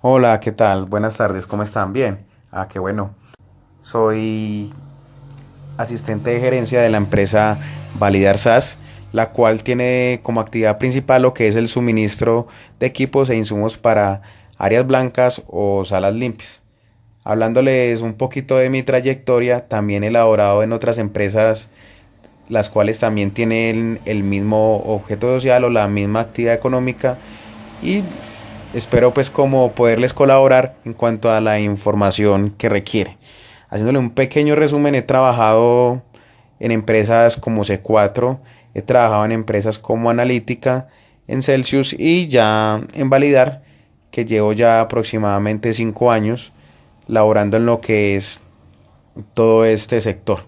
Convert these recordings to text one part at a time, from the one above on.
Hola, ¿qué tal? Buenas tardes, ¿cómo están? Bien. Qué bueno. Soy asistente de gerencia de la empresa Validar SaaS, la cual tiene como actividad principal lo que es el suministro de equipos e insumos para áreas blancas o salas limpias. Hablándoles un poquito de mi trayectoria, también he elaborado en otras empresas, las cuales también tienen el mismo objeto social o la misma actividad económica y espero pues como poderles colaborar en cuanto a la información que requiere. Haciéndole un pequeño resumen, he trabajado en empresas como C4, he trabajado en empresas como Analítica, en Celsius y ya en Validar, que llevo ya aproximadamente 5 años laborando en lo que es todo este sector.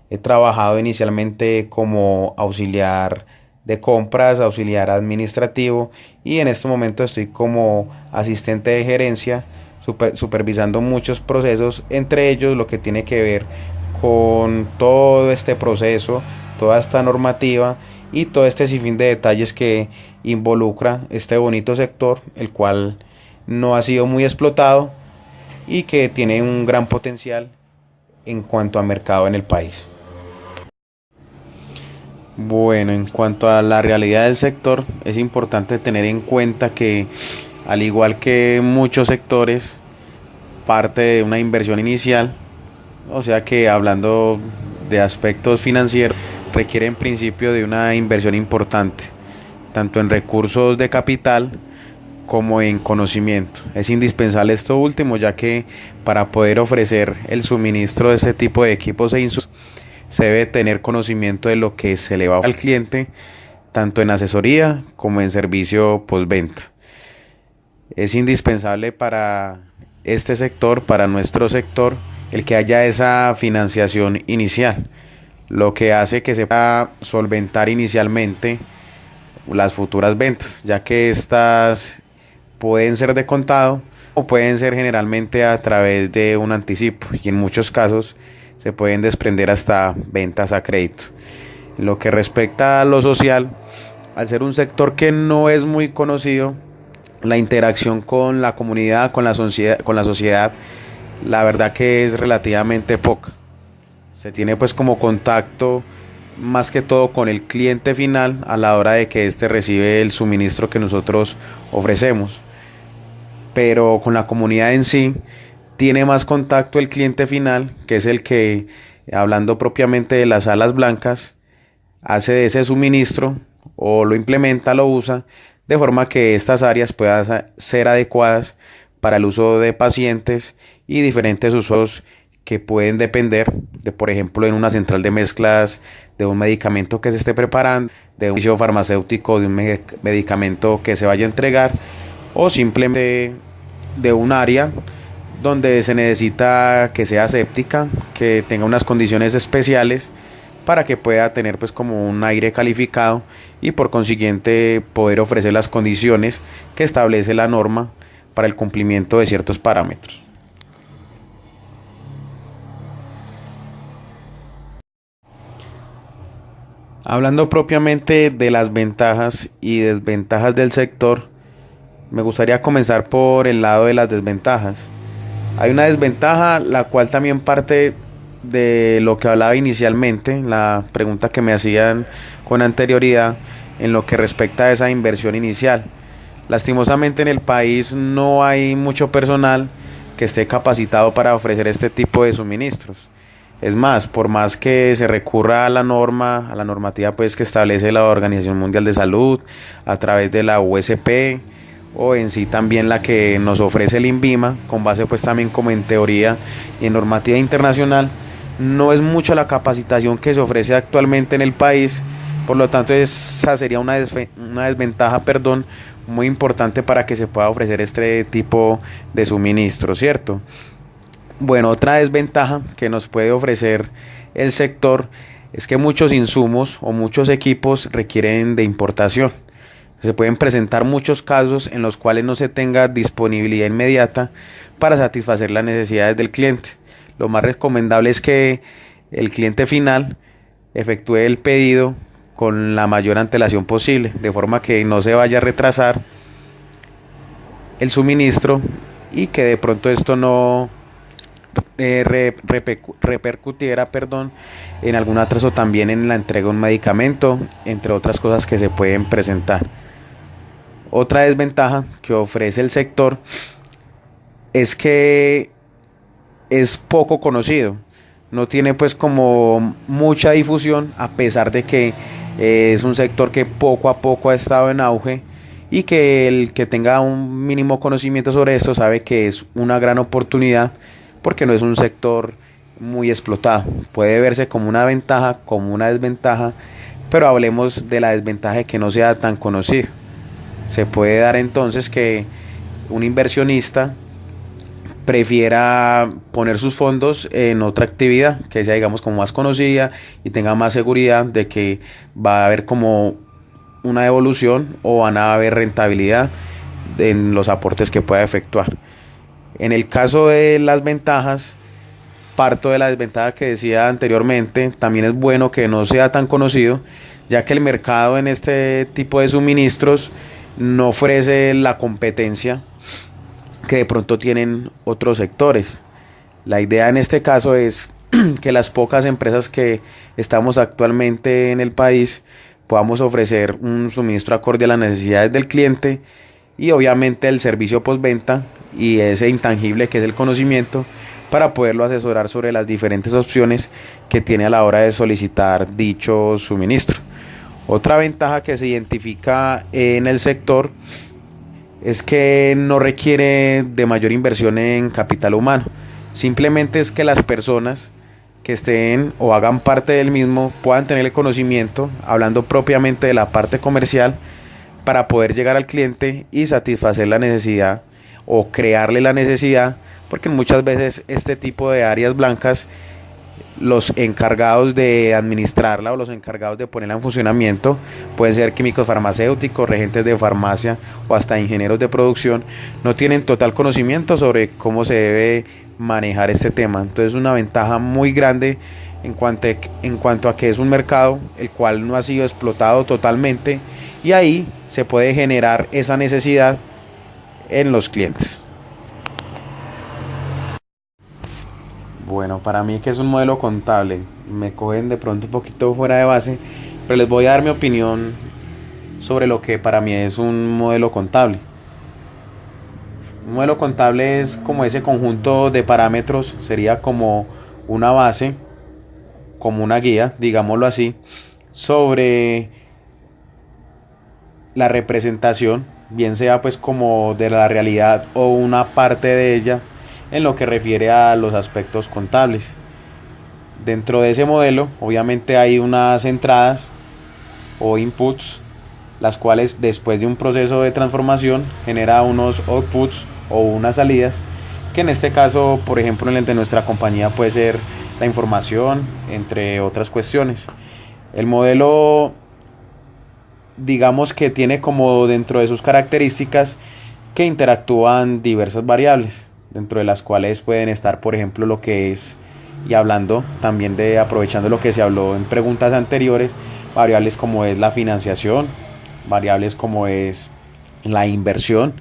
He trabajado inicialmente como auxiliar de compras, auxiliar administrativo y en este momento estoy como asistente de gerencia supervisando muchos procesos, entre ellos lo que tiene que ver con todo este proceso, toda esta normativa y todo este sinfín de detalles que involucra este bonito sector, el cual no ha sido muy explotado y que tiene un gran potencial en cuanto a mercado en el país. Bueno, en cuanto a la realidad del sector, es importante tener en cuenta que, al igual que muchos sectores, parte de una inversión inicial, o sea que hablando de aspectos financieros, requiere en principio de una inversión importante, tanto en recursos de capital como en conocimiento. Es indispensable esto último, ya que para poder ofrecer el suministro de este tipo de equipos e insumos, se debe tener conocimiento de lo que se le va al cliente, tanto en asesoría como en servicio postventa. Es indispensable para este sector, para nuestro sector, el que haya esa financiación inicial, lo que hace que se pueda solventar inicialmente las futuras ventas, ya que estas pueden ser de contado o pueden ser generalmente a través de un anticipo y en muchos casos se pueden desprender hasta ventas a crédito. En lo que respecta a lo social, al ser un sector que no es muy conocido, la interacción con la comunidad, con la sociedad, la verdad que es relativamente poca. Se tiene pues como contacto más que todo con el cliente final a la hora de que éste recibe el suministro que nosotros ofrecemos. Pero con la comunidad en sí tiene más contacto el cliente final, que es el que, hablando propiamente de las salas blancas, hace de ese suministro o lo implementa, lo usa, de forma que estas áreas puedan ser adecuadas para el uso de pacientes y diferentes usos que pueden depender de, por ejemplo, en una central de mezclas, de un medicamento que se esté preparando, de un servicio farmacéutico, de un medicamento que se vaya a entregar o simplemente de un área donde se necesita que sea séptica, que tenga unas condiciones especiales para que pueda tener pues como un aire calificado y por consiguiente poder ofrecer las condiciones que establece la norma para el cumplimiento de ciertos parámetros. Hablando propiamente de las ventajas y desventajas del sector, me gustaría comenzar por el lado de las desventajas. Hay una desventaja, la cual también parte de lo que hablaba inicialmente, la pregunta que me hacían con anterioridad en lo que respecta a esa inversión inicial. Lastimosamente en el país no hay mucho personal que esté capacitado para ofrecer este tipo de suministros. Es más, por más que se recurra a la norma, a la normativa pues que establece la Organización Mundial de Salud a través de la USP o en sí también la que nos ofrece el INVIMA, con base pues también como en teoría y en normativa internacional, no es mucho la capacitación que se ofrece actualmente en el país, por lo tanto esa sería una desventaja, perdón, muy importante para que se pueda ofrecer este tipo de suministro, ¿cierto? Bueno, otra desventaja que nos puede ofrecer el sector es que muchos insumos o muchos equipos requieren de importación. Se pueden presentar muchos casos en los cuales no se tenga disponibilidad inmediata para satisfacer las necesidades del cliente. Lo más recomendable es que el cliente final efectúe el pedido con la mayor antelación posible, de forma que no se vaya a retrasar el suministro y que de pronto esto no repercutiera, perdón, en algún atraso también en la entrega de un medicamento, entre otras cosas que se pueden presentar. Otra desventaja que ofrece el sector es que es poco conocido, no tiene pues como mucha difusión, a pesar de que es un sector que poco a poco ha estado en auge, y que el que tenga un mínimo conocimiento sobre esto sabe que es una gran oportunidad, porque no es un sector muy explotado. Puede verse como una ventaja, como una desventaja, pero hablemos de la desventaja de que no sea tan conocido. Se puede dar entonces que un inversionista prefiera poner sus fondos en otra actividad que sea, digamos, como más conocida y tenga más seguridad de que va a haber como una evolución o van a haber rentabilidad en los aportes que pueda efectuar. En el caso de las ventajas, parto de la desventaja que decía anteriormente. También es bueno que no sea tan conocido, ya que el mercado en este tipo de suministros no ofrece la competencia que de pronto tienen otros sectores. La idea en este caso es que las pocas empresas que estamos actualmente en el país podamos ofrecer un suministro acorde a las necesidades del cliente, y obviamente el servicio postventa y ese intangible que es el conocimiento, para poderlo asesorar sobre las diferentes opciones que tiene a la hora de solicitar dicho suministro. Otra ventaja que se identifica en el sector es que no requiere de mayor inversión en capital humano. Simplemente es que las personas que estén o hagan parte del mismo puedan tener el conocimiento, hablando propiamente de la parte comercial, para poder llegar al cliente y satisfacer la necesidad o crearle la necesidad, porque muchas veces este tipo de áreas blancas, los encargados de administrarla o los encargados de ponerla en funcionamiento pueden ser químicos farmacéuticos, regentes de farmacia o hasta ingenieros de producción, no tienen total conocimiento sobre cómo se debe manejar este tema. Entonces, una ventaja muy grande en cuanto a que es un mercado el cual no ha sido explotado totalmente, y ahí se puede generar esa necesidad en los clientes. Bueno, para mí, que es un modelo contable, me cogen de pronto un poquito fuera de base, pero les voy a dar mi opinión sobre lo que para mí es un modelo contable. Un modelo contable es como ese conjunto de parámetros, sería como una base, como una guía, digámoslo así, sobre la representación, bien sea pues como de la realidad o una parte de ella, en lo que refiere a los aspectos contables. Dentro de ese modelo, obviamente hay unas entradas o inputs, las cuales después de un proceso de transformación genera unos outputs o unas salidas, que en este caso, por ejemplo, en el de nuestra compañía puede ser la información, entre otras cuestiones. El modelo, digamos que tiene como dentro de sus características que interactúan diversas variables, dentro de las cuales pueden estar, por ejemplo, lo que es, y hablando también de, aprovechando lo que se habló en preguntas anteriores, variables como es la financiación, variables como es la inversión,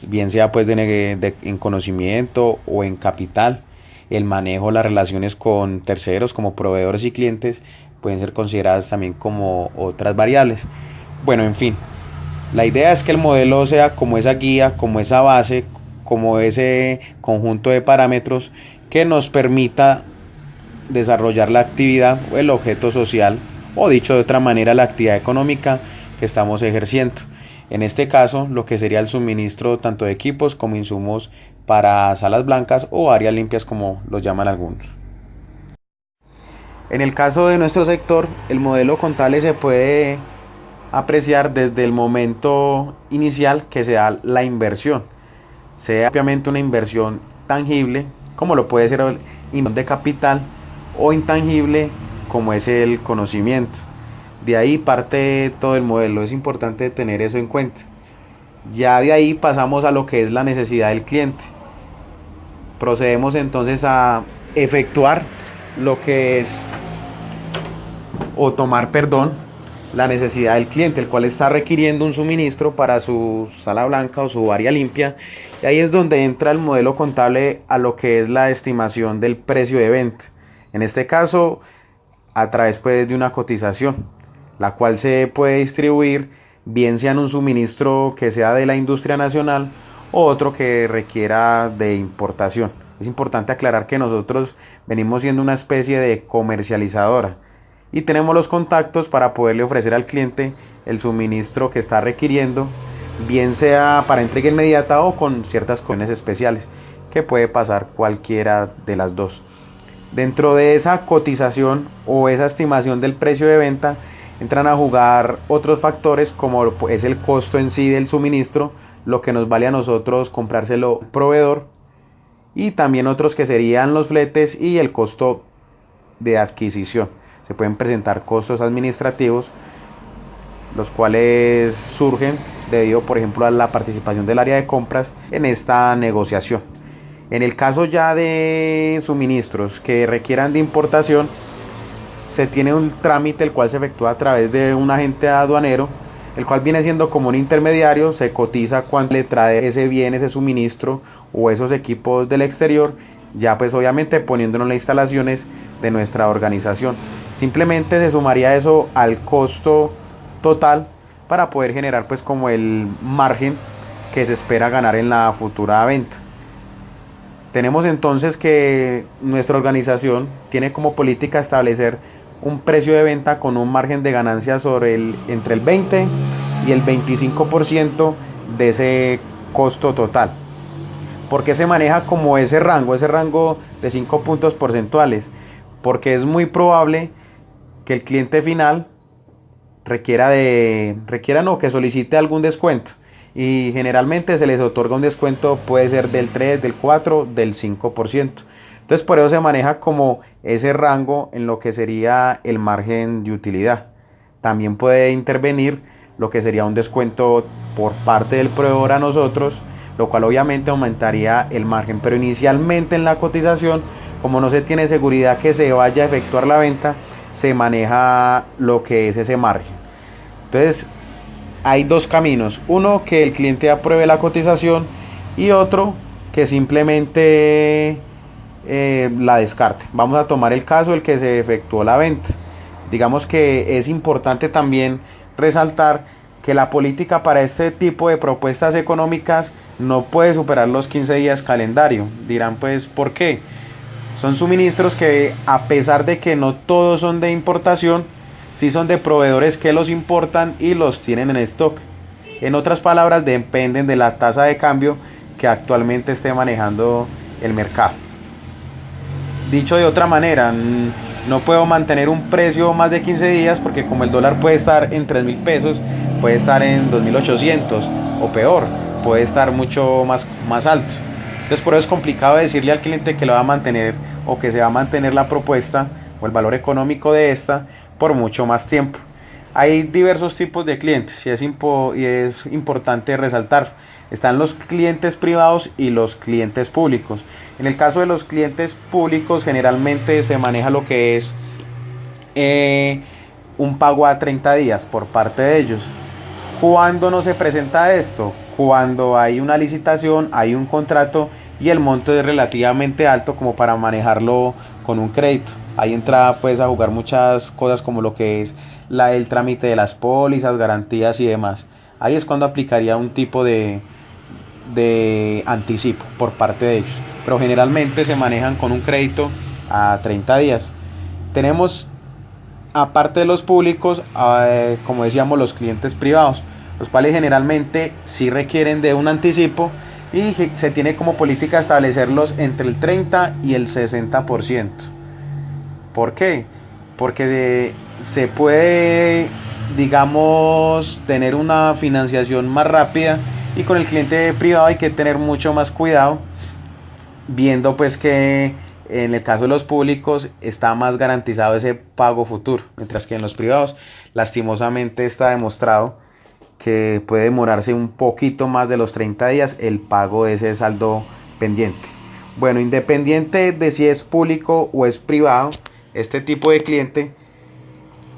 bien sea pues en conocimiento o en capital. El manejo, las relaciones con terceros como proveedores y clientes pueden ser consideradas también como otras variables. Bueno, en fin, la idea es que el modelo sea como esa guía, como esa base, como ese conjunto de parámetros que nos permita desarrollar la actividad o el objeto social, o dicho de otra manera, la actividad económica que estamos ejerciendo. En este caso, lo que sería el suministro tanto de equipos como insumos para salas blancas o áreas limpias, como los llaman algunos. En el caso de nuestro sector, el modelo contable se puede apreciar desde el momento inicial que se da la inversión, sea obviamente una inversión tangible, como lo puede ser el inversión de capital, o intangible, como es el conocimiento. De ahí parte todo el modelo, es importante tener eso en cuenta. Ya de ahí pasamos a lo que es la necesidad del cliente. Procedemos entonces a efectuar lo que es, o tomar, perdón, la necesidad del cliente, el cual está requiriendo un suministro para su sala blanca o su área limpia. Y ahí es donde entra el modelo contable a lo que es la estimación del precio de venta. En este caso, a través pues, de una cotización, la cual se puede distribuir bien sea en un suministro que sea de la industria nacional o otro que requiera de importación. Es importante aclarar que nosotros venimos siendo una especie de comercializadora y tenemos los contactos para poderle ofrecer al cliente el suministro que está requiriendo, bien sea para entrega inmediata o con ciertas condiciones especiales, que puede pasar cualquiera de las dos. Dentro de esa cotización o esa estimación del precio de venta entran a jugar otros factores como es el costo en sí del suministro, lo que nos vale a nosotros comprárselo al proveedor, y también otros que serían los fletes y el costo de adquisición. Se pueden presentar costos administrativos, los cuales surgen debido, por ejemplo, a la participación del área de compras en esta negociación. En el caso ya de suministros que requieran de importación, se tiene un trámite el cual se efectúa a través de un agente aduanero, el cual viene siendo como un intermediario. Se cotiza cuánto le trae ese bien, ese suministro o esos equipos del exterior, ya pues obviamente poniéndonos las instalaciones de nuestra organización. Simplemente se sumaría eso al costo total para poder generar pues como el margen que se espera ganar en la futura venta. Tenemos entonces que nuestra organización tiene como política establecer un precio de venta con un margen de ganancia entre el 20 y el 25% de ese costo total. ¿Por qué se maneja como ese rango de 5 puntos porcentuales? Porque es muy probable que el cliente final que solicite algún descuento. Y generalmente se les otorga un descuento, puede ser del 3, del 4, del 5%. Entonces por eso se maneja como ese rango en lo que sería el margen de utilidad. También puede intervenir lo que sería un descuento por parte del proveedor a nosotros, lo cual obviamente aumentaría el margen. Pero inicialmente en la cotización, como no se tiene seguridad que se vaya a efectuar la venta, se maneja lo que es ese margen. Entonces hay dos caminos: uno, que el cliente apruebe la cotización, y otro que simplemente la descarte. Vamos a tomar el caso del que se efectuó la venta. Digamos que es importante también resaltar que la política para este tipo de propuestas económicas no puede superar los 15 días calendario. Dirán pues, ¿por qué? Son suministros que, a pesar de que no todos son de importación, sí son de proveedores que los importan y los tienen en stock. En otras palabras, dependen de la tasa de cambio que actualmente esté manejando el mercado. Dicho de otra manera, no puedo mantener un precio más de 15 días porque como el dólar puede estar en 3.000 pesos, puede estar en 2.800 o peor, puede estar mucho más alto. Entonces por eso es complicado decirle al cliente que lo va a mantener o que se va a mantener la propuesta o el valor económico de esta por mucho más tiempo. Hay diversos tipos de clientes y es importante resaltar. Están los clientes privados y los clientes públicos. En el caso de los clientes públicos, generalmente se maneja lo que es un pago a 30 días por parte de ellos. ¿Cuándo no se presenta esto? Cuando hay una licitación, hay un contrato y el monto es relativamente alto como para manejarlo con un crédito. Ahí entra pues a jugar muchas cosas como lo que es el trámite de las pólizas, garantías y demás. Ahí es cuando aplicaría un tipo de anticipo por parte de ellos. Pero generalmente se manejan con un crédito a 30 días. Tenemos, aparte de los públicos, como decíamos, los clientes privados, los cuales generalmente sí requieren de un anticipo y se tiene como política establecerlos entre el 30 y el 60%. ¿Por qué? Porque se puede, digamos, tener una financiación más rápida, y con el cliente privado hay que tener mucho más cuidado, viendo pues que en el caso de los públicos está más garantizado ese pago futuro, mientras que en los privados lastimosamente está demostrado que puede demorarse un poquito más de los 30 días el pago de ese saldo pendiente. Bueno, independiente de si es público o es privado, este tipo de cliente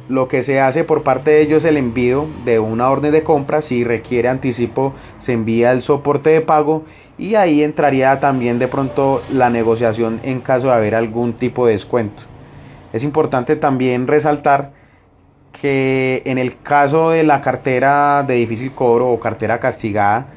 lo que se hace por parte de ellos es el envío de una orden de compra. Si requiere anticipo, se envía el soporte de pago y ahí entraría también de pronto la negociación en caso de haber algún tipo de descuento. Es importante también resaltar que en el caso de la cartera de difícil cobro o cartera castigada,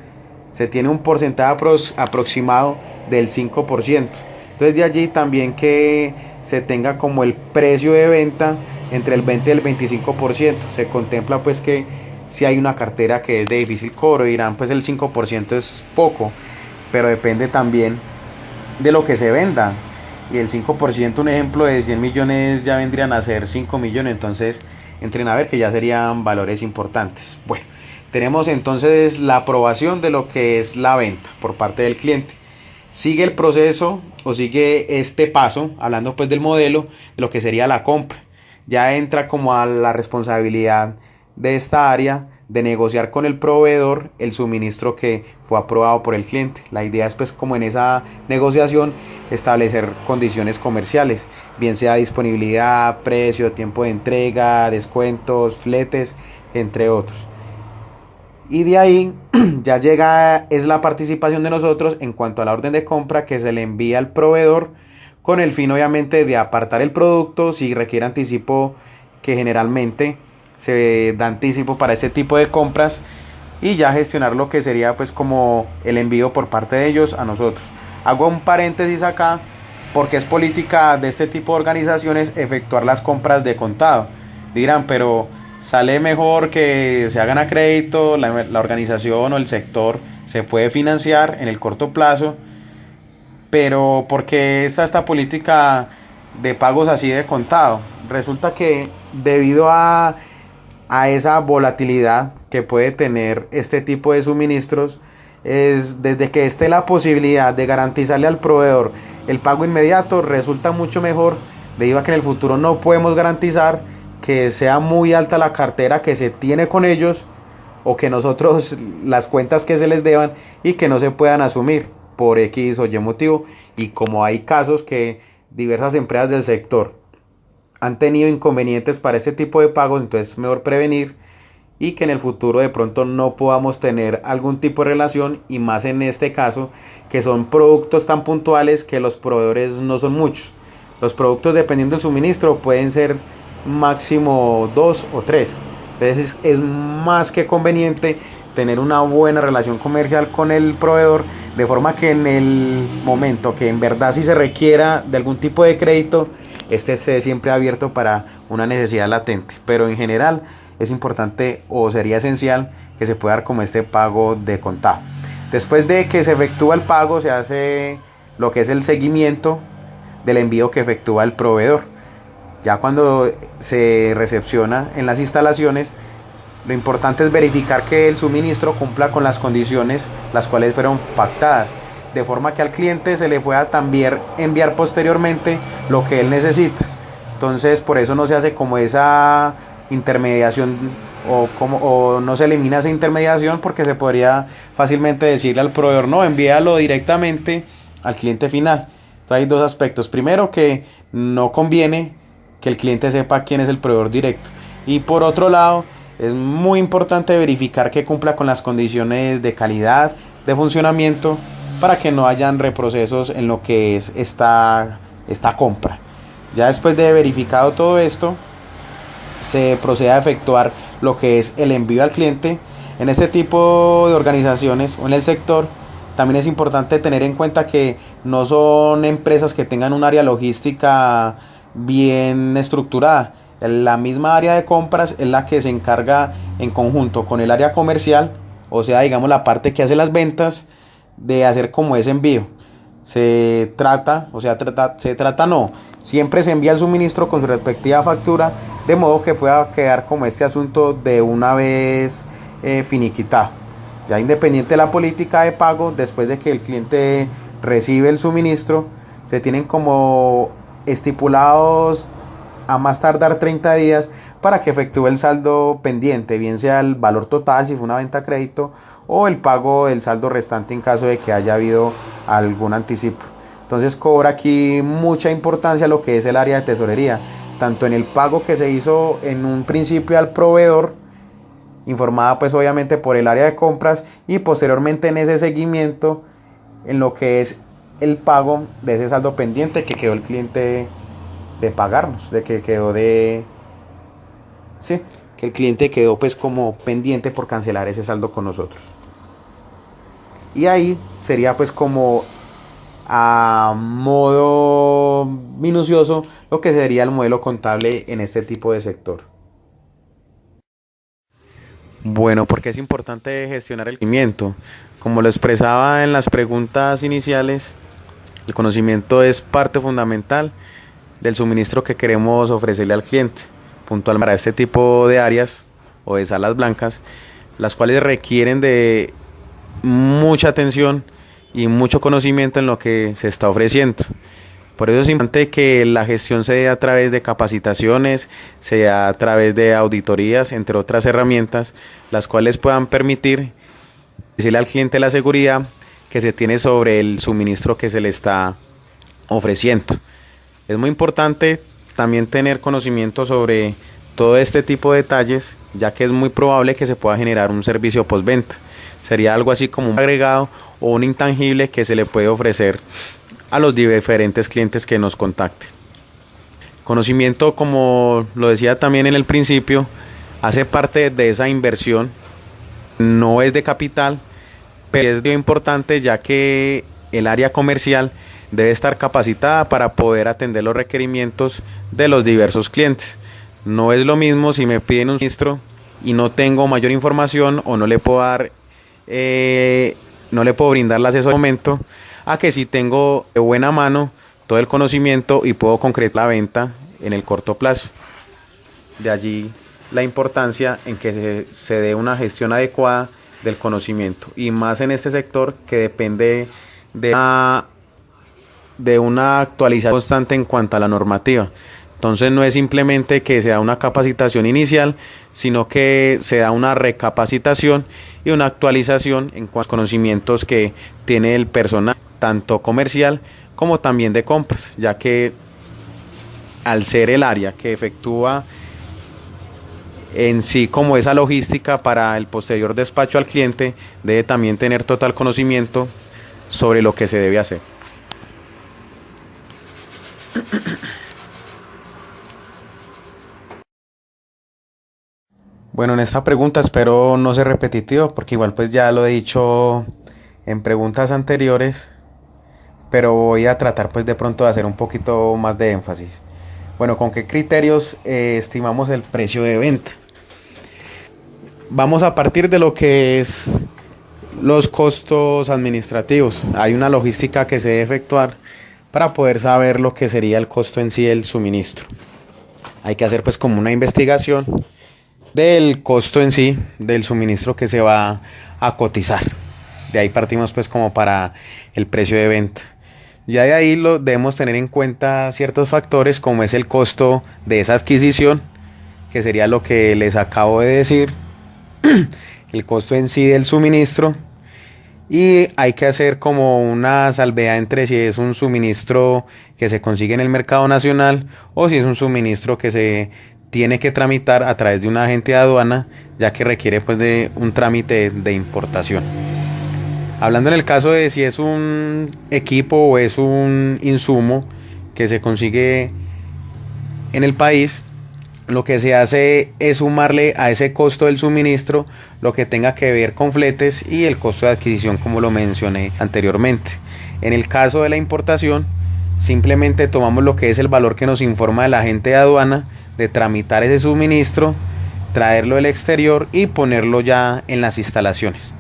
se tiene un porcentaje aproximado del 5%. Entonces de allí también que se tenga como el precio de venta entre el 20 y el 25%. Se contempla pues que si hay una cartera que es de difícil cobro, dirán pues el 5% es poco, pero depende también de lo que se venda. Y el 5%, un ejemplo de 100 millones ya vendrían a ser 5 millones, entonces entren a ver que ya serían valores importantes. Bueno, tenemos entonces la aprobación de lo que es la venta por parte del cliente. Sigue el proceso o sigue este paso, hablando pues del modelo, de lo que sería la compra. Ya entra como a la responsabilidad de esta área de negociar con el proveedor el suministro que fue aprobado por el cliente. La idea es pues como en esa negociación establecer condiciones comerciales, bien sea disponibilidad, precio, tiempo de entrega, descuentos, fletes, entre otros. Y de ahí ya llega es la participación de nosotros en cuanto a la orden de compra que se le envía al proveedor con el fin obviamente de apartar el producto si requiere anticipo, que generalmente se da anticipo para ese tipo de compras, y ya gestionar lo que sería pues como el envío por parte de ellos a nosotros. Hago un paréntesis acá porque es política de este tipo de organizaciones efectuar las compras de contado. Dirán, pero sale mejor que se hagan a crédito, la organización o el sector se puede financiar en el corto plazo, pero ¿por qué está esta política de pagos así de contado? Resulta que debido a esa volatilidad que puede tener este tipo de suministros, es desde que esté la posibilidad de garantizarle al proveedor el pago inmediato, resulta mucho mejor, debido a que en el futuro no podemos garantizar que sea muy alta la cartera que se tiene con ellos o que nosotros las cuentas que se les deban y que no se puedan asumir por X o Y motivo. Y como hay casos que diversas empresas del sector han tenido inconvenientes para este tipo de pagos, entonces es mejor prevenir y que en el futuro de pronto no podamos tener algún tipo de relación, y más en este caso que son productos tan puntuales que los proveedores no son muchos. Los productos, dependiendo del suministro, pueden ser máximo 2 o 3. Entonces es más que conveniente tener una buena relación comercial con el proveedor, de forma que en el momento que en verdad sí se requiera de algún tipo de crédito, este esté siempre abierto para una necesidad latente. Pero en general es importante o sería esencial que se pueda dar como este pago de contado. Después de que se efectúa el pago, se hace lo que es el seguimiento del envío que efectúa el proveedor. Ya cuando se recepciona en las instalaciones, lo importante es verificar que el suministro cumpla con las condiciones las cuales fueron pactadas, de forma que al cliente se le pueda también enviar posteriormente lo que él necesita. Entonces por eso no se hace como esa intermediación o no se elimina esa intermediación, porque se podría fácilmente decirle al proveedor: no, envíalo directamente al cliente final. Entonces hay dos aspectos: primero, que no conviene que el cliente sepa quién es el proveedor directo, y por otro lado es muy importante verificar que cumpla con las condiciones de calidad, de funcionamiento, para que no hayan reprocesos en lo que es esta compra. Ya después de verificado todo esto, se procede a efectuar lo que es el envío al cliente. En este tipo de organizaciones o en el sector, también es importante tener en cuenta que no son empresas que tengan un área logística bien estructurada. La misma área de compras es la que se encarga en conjunto con el área comercial, o sea, digamos la parte que hace las ventas, de hacer como ese envío. Siempre se envía el suministro con su respectiva factura, de modo que pueda quedar como este asunto de una vez finiquitado. Ya independiente de la política de pago, después de que el cliente recibe el suministro, se tienen como estipulados a más tardar 30 días para que efectúe el saldo pendiente, bien sea el valor total si fue una venta a crédito, o el pago del saldo restante en caso de que haya habido algún anticipo. Entonces cobra aquí mucha importancia lo que es el área de tesorería, tanto en el pago que se hizo en un principio al proveedor, informada pues obviamente por el área de compras, y posteriormente en ese seguimiento en lo que es el pago de ese saldo pendiente que quedó el cliente de pagarnos, de que quedó de... Sí, que el cliente quedó pues como pendiente por cancelar ese saldo con nosotros. Y ahí sería pues como a modo minucioso lo que sería el modelo contable en este tipo de sector. Bueno, porque es importante gestionar el conocimiento. Como lo expresaba en las preguntas iniciales, el conocimiento es parte fundamental del suministro que queremos ofrecerle al cliente, puntual para este tipo de áreas o de salas blancas, las cuales requieren de mucha atención y mucho conocimiento en lo que se está ofreciendo. Por eso es importante que la gestión se dé a través de capacitaciones, se dé a través de auditorías, entre otras herramientas, las cuales puedan permitir decirle al cliente la seguridad que se tiene sobre el suministro que se le está ofreciendo. Es muy importante también tener conocimiento sobre todo este tipo de detalles, ya que es muy probable que se pueda generar un servicio postventa. Sería algo así como un agregado o un intangible que se le puede ofrecer a los diferentes clientes que nos contacten. Conocimiento, como lo decía también en el principio, hace parte de esa inversión, no es de capital, pero es de importante, ya que el área comercial debe estar capacitada para poder atender los requerimientos de los diversos clientes. No es lo mismo si me piden un suministro y no tengo mayor información o no le puedo dar, no le puedo brindar la asesoría en el momento, a que si tengo de buena mano todo el conocimiento y puedo concretar la venta en el corto plazo. De allí la importancia en que se dé una gestión adecuada del conocimiento, y más en este sector que depende de una actualización constante en cuanto a la normativa. Entonces no es simplemente que se da una capacitación inicial, sino que se da una recapacitación y una actualización en cuanto a los conocimientos que tiene el personal, tanto comercial como también de compras, ya que al ser el área que efectúa en sí como esa logística para el posterior despacho al cliente, debe también tener total conocimiento sobre lo que se debe hacer. Bueno, en esta pregunta espero no ser repetitivo, porque igual pues ya lo he dicho en preguntas anteriores, pero voy a tratar pues de pronto de hacer un poquito más de énfasis. Bueno, ¿con qué criterios estimamos el precio de venta? Vamos a partir de lo que es los costos administrativos. Hay una logística que se debe efectuar para poder saber lo que sería el costo en sí del suministro. Hay que hacer pues como una investigación del costo en sí del suministro que se va a cotizar. De ahí partimos pues como para el precio de venta. Ya de ahí debemos tener en cuenta ciertos factores, como es el costo de esa adquisición, que sería lo que les acabo de decir, el costo en sí del suministro, y hay que hacer como una salvedad entre si es un suministro que se consigue en el mercado nacional o si es un suministro que se tiene que tramitar a través de un agente de aduana, ya que requiere pues de un trámite de importación. Hablando en el caso de si es un equipo o es un insumo que se consigue en el país, lo que se hace es sumarle a ese costo del suministro lo que tenga que ver con fletes y el costo de adquisición, como lo mencioné anteriormente. En el caso de la importación, simplemente tomamos lo que es el valor que nos informa el agente de aduana de tramitar ese suministro, traerlo del exterior y ponerlo ya en las instalaciones.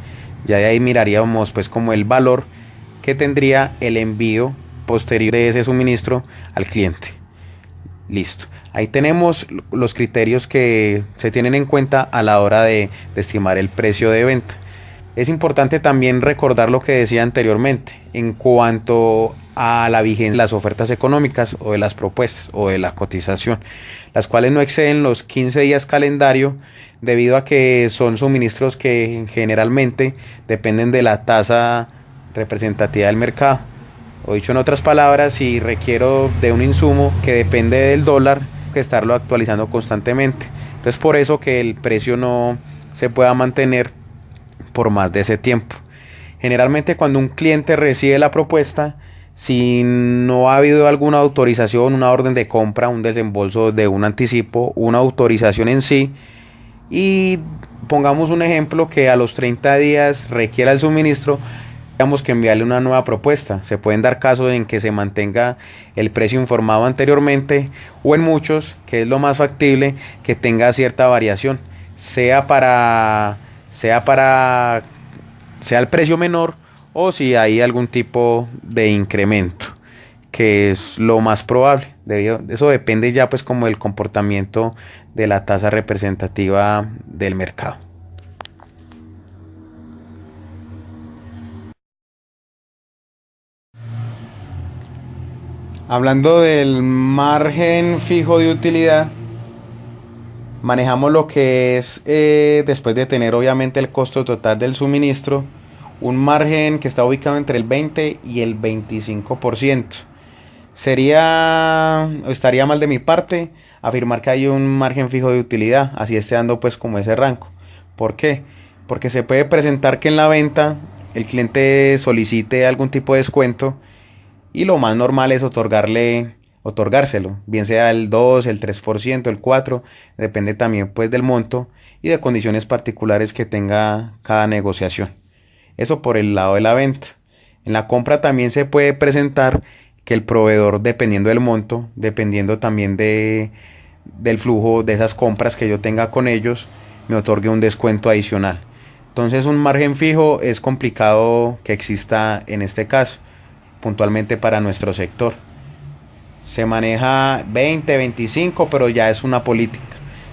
Ya de ahí miraríamos pues como el valor que tendría el envío posterior de ese suministro al cliente. Listo. Ahí tenemos los criterios que se tienen en cuenta a la hora de estimar el precio de venta. Es importante también recordar lo que decía anteriormente en cuanto a la vigencia de las ofertas económicas o de las propuestas o de la cotización, las cuales no exceden los 15 días calendario, debido a que son suministros que generalmente dependen de la tasa representativa del mercado. O dicho en otras palabras, si requiero de un insumo que depende del dólar, que estarlo actualizando constantemente. Entonces por eso que el precio no se pueda mantener por más de ese tiempo. Generalmente cuando un cliente recibe la propuesta, si no ha habido alguna autorización, una orden de compra, un desembolso de un anticipo, una autorización en sí, y pongamos un ejemplo que a los 30 días requiera el suministro, tenemos que enviarle una nueva propuesta. Se pueden dar casos en que se mantenga el precio informado anteriormente, o en muchos, que es lo más factible, que tenga cierta variación, sea para sea el precio menor, o si hay algún tipo de incremento, que es lo más probable. Eso depende ya pues como del comportamiento de la tasa representativa del mercado. Hablando del margen fijo de utilidad, manejamos lo que es, después de tener obviamente el costo total del suministro, un margen que está ubicado entre el 20 y el 25%. Estaría mal de mi parte afirmar que hay un margen fijo de utilidad, así esté dando pues como ese rango. ¿Por qué? Porque se puede presentar que en la venta el cliente solicite algún tipo de descuento, y lo más normal es otorgárselo, bien sea el 2, el 3%, el 4%, depende también pues del monto y de condiciones particulares que tenga cada negociación. Eso por el lado de la venta. En la compra también se puede presentar que el proveedor, dependiendo del monto, dependiendo también del flujo de esas compras que yo tenga con ellos, me otorgue un descuento adicional. Entonces un margen fijo es complicado que exista en este caso, puntualmente para nuestro sector. Se maneja 20, 25, pero ya es una política.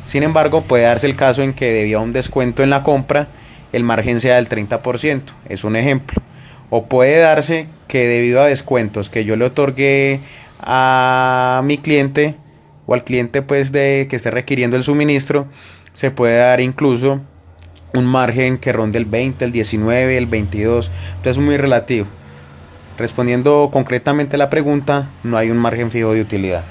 Sin embargo, puede darse el caso en que debido a un descuento en la compra, el margen sea del 30%, es un ejemplo. O puede darse que debido a descuentos que yo le otorgué a mi cliente o al cliente pues que esté requiriendo el suministro, se puede dar incluso un margen que ronde el 20, el 19, el 22. Entonces es muy relativo. Respondiendo concretamente a la pregunta, no hay un margen fijo de utilidad.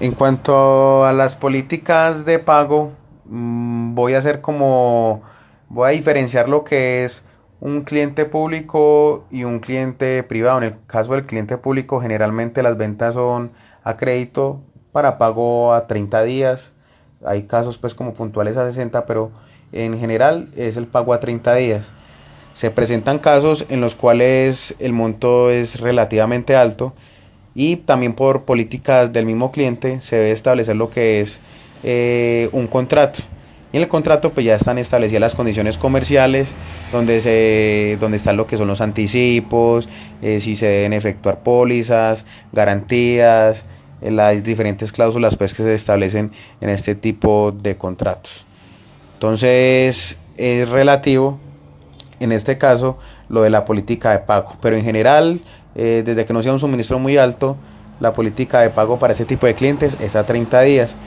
En cuanto a las políticas de pago, voy a diferenciar lo que es un cliente público y un cliente privado. En el caso del cliente público, generalmente las ventas son a crédito para pago a 30 días. Hay casos pues como puntuales a 60, pero en general es el pago a 30 días. Se presentan casos en los cuales el monto es relativamente alto, y también por políticas del mismo cliente se debe establecer lo que es un contrato. Y en el contrato pues ya están establecidas las condiciones comerciales, donde están lo que son los anticipos, si se deben efectuar pólizas, garantías, las diferentes cláusulas pues que se establecen en este tipo de contratos. Entonces es relativo en este caso lo de la política de pago, pero en general, desde que no sea un suministro muy alto, la política de pago para ese tipo de clientes es a 30 días.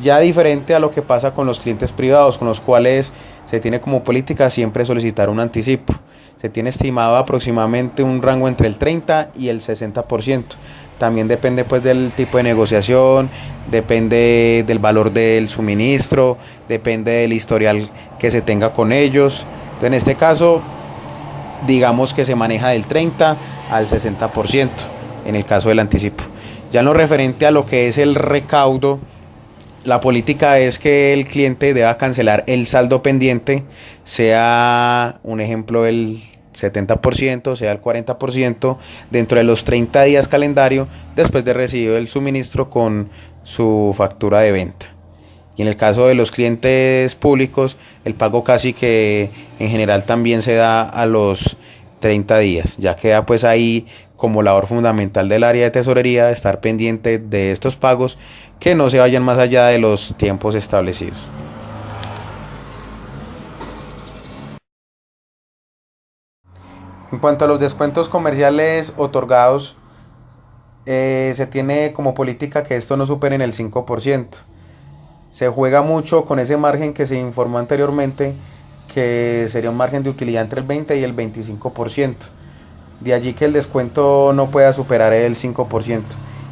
Ya diferente a lo que pasa con los clientes privados, con los cuales se tiene como política siempre solicitar un anticipo. Se tiene estimado aproximadamente un rango entre el 30 y el 60%. También depende pues del tipo de negociación, depende del valor del suministro, depende del historial que se tenga con ellos. En este caso, digamos que se maneja del 30 al 60% en el caso del anticipo. Ya en lo referente a lo que es el recaudo, la política es que el cliente deba cancelar el saldo pendiente, sea un ejemplo el 70%, sea el 40%, dentro de los 30 días calendario después de recibir el suministro con su factura de venta. Y en el caso de los clientes públicos, el pago casi que en general también se da a los 30 días. Ya queda pues ahí como labor fundamental del área de tesorería estar pendiente de estos pagos, que no se vayan más allá de los tiempos establecidos. En cuanto a los descuentos comerciales otorgados, se tiene como política que esto no supere en el 5%. Se juega mucho con ese margen que se informó anteriormente, que sería un margen de utilidad entre el 20 y el 25%. De allí que el descuento no pueda superar el 5%.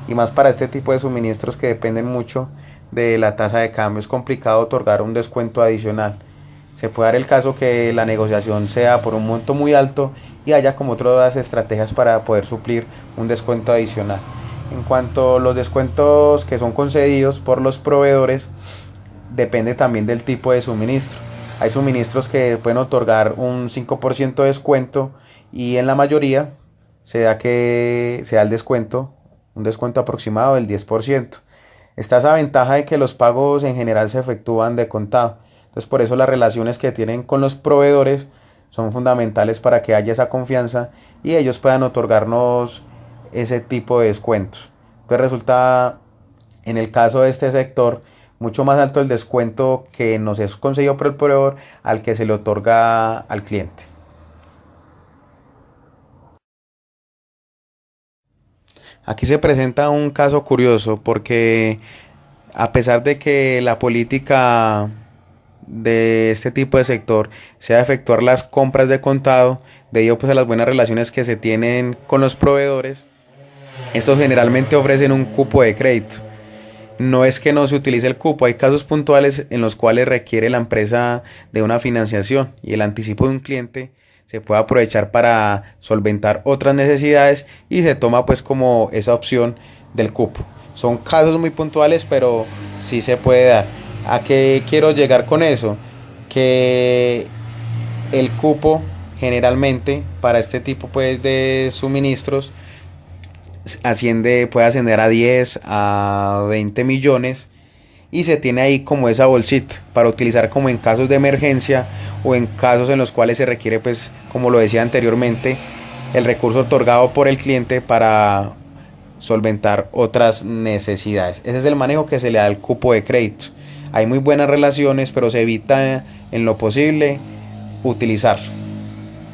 y más para este tipo de suministros que dependen mucho de la tasa de cambio. Es complicado otorgar un descuento adicional. Se puede dar el caso que la negociación sea por un monto muy alto y haya como otras estrategias para poder suplir un descuento adicional. En cuanto a los descuentos que son concedidos por los proveedores, depende también del tipo de suministro. Hay suministros que pueden otorgar un 5% de descuento y en la mayoría se da el descuento, un descuento aproximado del 10%. Está esa ventaja de que los pagos en general se efectúan de contado. Entonces por eso las relaciones que tienen con los proveedores son fundamentales para que haya esa confianza y ellos puedan otorgarnos ese tipo de descuentos. Entonces resulta en el caso de este sector mucho más alto el descuento que nos es concedido por el proveedor al que se le otorga al cliente. Aquí se presenta un caso curioso porque a pesar de que la política de este tipo de sector sea efectuar las compras de contado, debido pues a las buenas relaciones que se tienen con los proveedores, estos generalmente ofrecen un cupo de crédito. No es que no se utilice el cupo, hay casos puntuales en los cuales requiere la empresa de una financiación y el anticipo de un cliente se puede aprovechar para solventar otras necesidades y se toma pues como esa opción del cupo. Son casos muy puntuales, pero sí se puede dar. ¿A qué quiero llegar con eso? Que el cupo generalmente para este tipo pues de suministros puede ascender a 10 a 20 millones y se tiene ahí como esa bolsita para utilizar como en casos de emergencia o en casos en los cuales se requiere pues como lo decía anteriormente el recurso otorgado por el cliente para solventar otras necesidades. Ese es el manejo que se le da al cupo de crédito. Hay muy buenas relaciones, pero se evita en lo posible utilizar.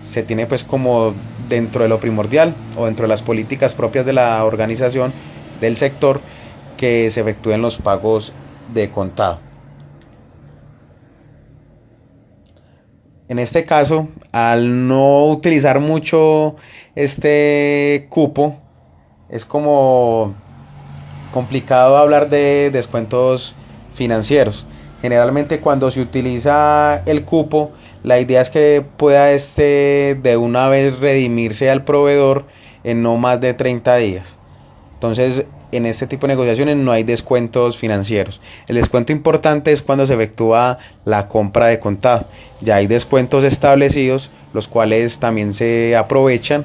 Se tiene pues como dentro de lo primordial o dentro de las políticas propias de la organización del sector que se efectúen los pagos de contado. En este caso, al no utilizar mucho este cupo, es como complicado hablar de descuentos financieros. Generalmente cuando se utiliza el cupo, la idea es que pueda de una vez redimirse al proveedor en no más de 30 días. Entonces, en este tipo de negociaciones no hay descuentos financieros. El descuento importante es cuando se efectúa la compra de contado. Ya hay descuentos establecidos, los cuales también se aprovechan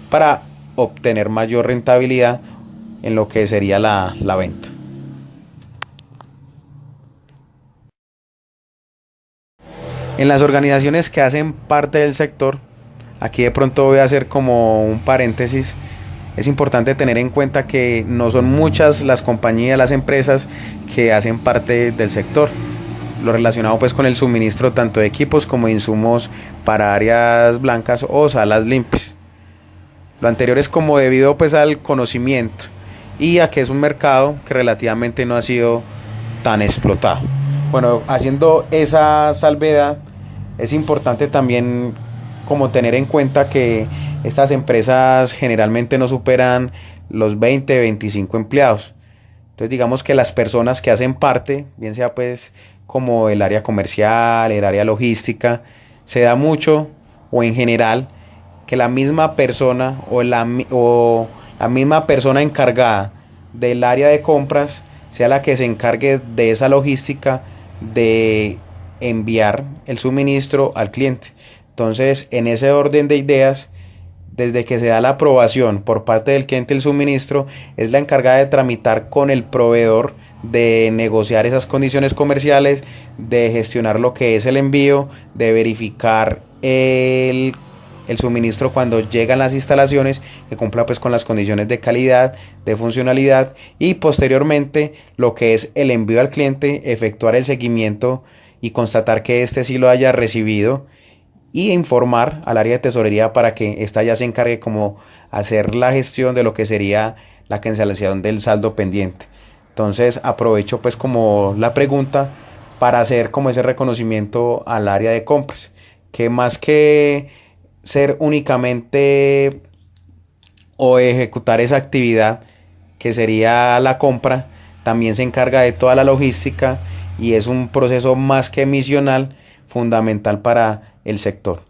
para obtener mayor rentabilidad en lo que sería la venta. En las organizaciones que hacen parte del sector, aquí de pronto voy a hacer como un paréntesis. Es importante tener en cuenta que no son muchas las compañías, las empresas que hacen parte del sector. Lo relacionado pues con el suministro tanto de equipos como de insumos para áreas blancas o salas limpias. Lo anterior es como debido pues al conocimiento y a que es un mercado que relativamente no ha sido tan explotado. Bueno, haciendo esa salvedad, es importante también como tener en cuenta que estas empresas generalmente no superan los 20, 25 empleados. Entonces digamos que las personas que hacen parte, bien sea pues como el área comercial, el área logística, se da mucho o en general que la misma persona o la misma persona encargada del área de compras sea la que se encargue de esa logística de enviar el suministro al cliente. Entonces, en ese orden de ideas, desde que se da la aprobación por parte del cliente del suministro, es la encargada de tramitar con el proveedor, de negociar esas condiciones comerciales, de gestionar lo que es el envío, de verificar el suministro cuando llegan las instalaciones, que cumpla pues con las condiciones de calidad, de funcionalidad y posteriormente lo que es el envío al cliente, efectuar el seguimiento y constatar que éste sí lo haya recibido y informar al área de tesorería para que ésta ya se encargue como hacer la gestión de lo que sería la cancelación del saldo pendiente. Entonces aprovecho pues como la pregunta para hacer como ese reconocimiento al área de compras, que más que ser únicamente o ejecutar esa actividad, que sería la compra, también se encarga de toda la logística y es un proceso más que misional fundamental para el sector.